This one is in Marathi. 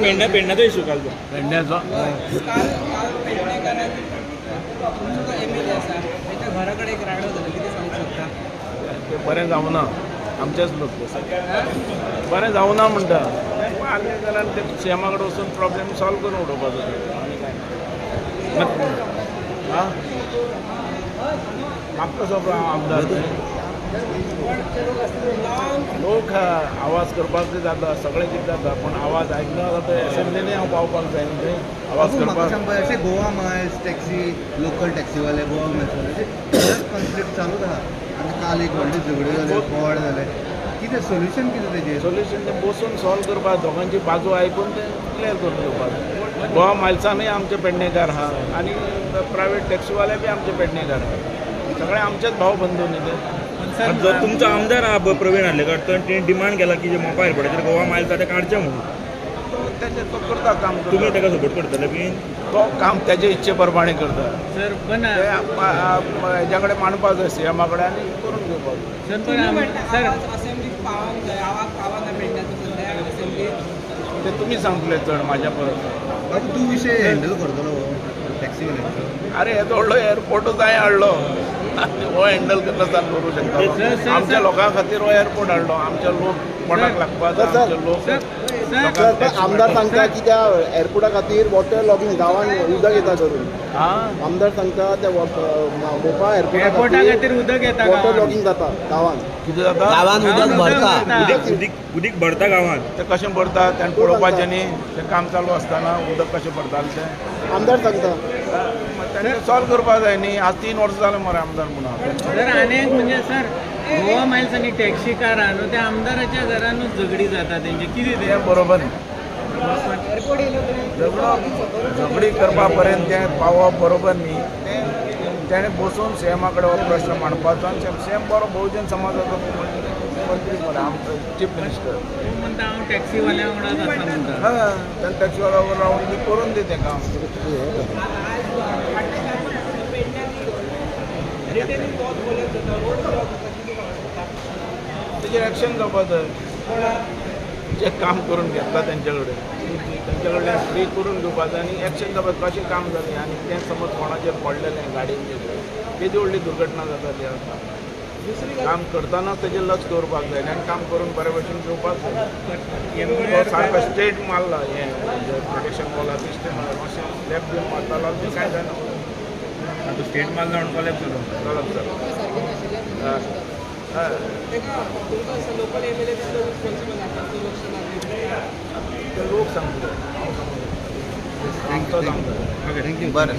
पेडण्याचो इश्यू कालचो पेडण्याचो घरा कडेन एक राडो जालो कितें सांगूंक शकता ते बरें जावना आमचेच लोक बरें जावना म्हणटा आले जाल्यार ते सीएमा कडेन वचून प्रॉब्लेम सॉल्व करून उडोवपाचो आनी काय आं म्हाका कसो आमदार लोक आवाज करपाक जाता सगळें कितें जाता पूण आवाज आयकना जाता एसेंब्लीनी हांव पावपाक जाय न्ही थंय आवाज करपाक अशें गोवा मायल्स टॅक्सी लोकल टॅक्सीवाले गोवा मायल्स अशें कॉन्फ्लिक्ट चालूच आहा आनी काल एक व्हडली झगडी जाली बोवाळ जाले कितें सोल्युशन कितें तेजें सोल्युशन तें बसून सॉल्व करपाक दोगांची बाजू आयकून तें क्लियर करून घेवपाक गोवा मायल्सानूय आमचे पेडणेकार आहा आनी प्रायवेट टॅक्सीवाले बी आमचे पेडणेकार आहा सगळे आमचेच भाव बंधू न्ही ते जर तुमचो आमदार आहा प्रवीण आर्लेकर तर डिमांड केला की जे मोपा एअरपोर्टाचेर गोवा मायल्स ते काडचे म्हणून तो करता काम तुमी ताका सपोर्ट करतले बीन तो काम त्याचे इच्छे प्रमाणे करता सर पण हेज्या कडेन मांडपा जाय सीएमा कडेन आनी करून घेवपाक सर असेंब्लीक पावोंक जाय आवाज पावना पेडण्याचो सद्या असेंब्लीक ते तुमी सांगतले चड म्हाज्या परस बाबू तूं विशय हँडल करतलो टॅक्सीवाल्यांचो अरे येदो व्हडलो एअरपोर्टूच हांवें हाडलो आनी हो हँडल कसा करूं शकता आमच्या लोकां खातीर हो एअरपोर्ट हाडलो आमचे लोक पोटाक लागपाक आमचे लोक आमदार सांगता की त्या एअरपोर्टा खातीर वॉटर लॉगिंग गांवांत उदक येता करून आमदार सांगता त्या मोपा एअरपोर्टा खातीर उदक येता वॉटर लॉगिंग जाता गांवांत कितें जाता गांवांत उदक भरता उदीक भरता गांवांत ते कशें भरता तें पळोवपाचें न्ही तें काम चालू आसतना उदक कशें भरतालें तें आमदार सांगता तेणें सॉल्व करपाक जाय न्ही आज 3 वर्सां जालें मरे आमदार म्हणून सर आनीक म्हणजे सर गोवा मायल्स आनी टॅक्सी कारां न्हू त्या आमदाराच्या घरानूच झगडी जाता तेंची कितें तें बरोबर न्ही झगडी करपा पर्यंत तें पावप बरोबर न्ही तेणें बसून सीएमा कडेन हो प्रश्न मांडपाचो आनी सीएम बरो बहुजन समाजाचो मंत्री मरे आमचो चीफ मिनिस्टर म्हणटा हांव टॅक्सीवाल्या वांगडाच आसा म्हणटा हय तेन्ना टॅक्सीवाला रावन बी करून दी तें काम तेजेर एक्शन जावपा जाय जे काम करून घेतला तेंचे कडल्यान फ्री करून दिवपाचें आनी एक्शन जावपा कशें काम जालें आनी तें समज कोणाचेर पडलेलें गाडयेन केदी व्हडली दुर्घटना जाता ती आसता काम करतना तेजेर लक्ष दवरपाक जाय आनी काम करून बरे भशेन घेवपाक जाय सारको स्ट्रेट मारला हें प्रोटेक्शन वॉला सिस्टम मातशें लेफ्ट घेवन मारतालो तें कांय जायना आतां स्टेट मारला म्हणून कॉलेज जालो चलत चल ते लोक सांगता थँक्यू बरें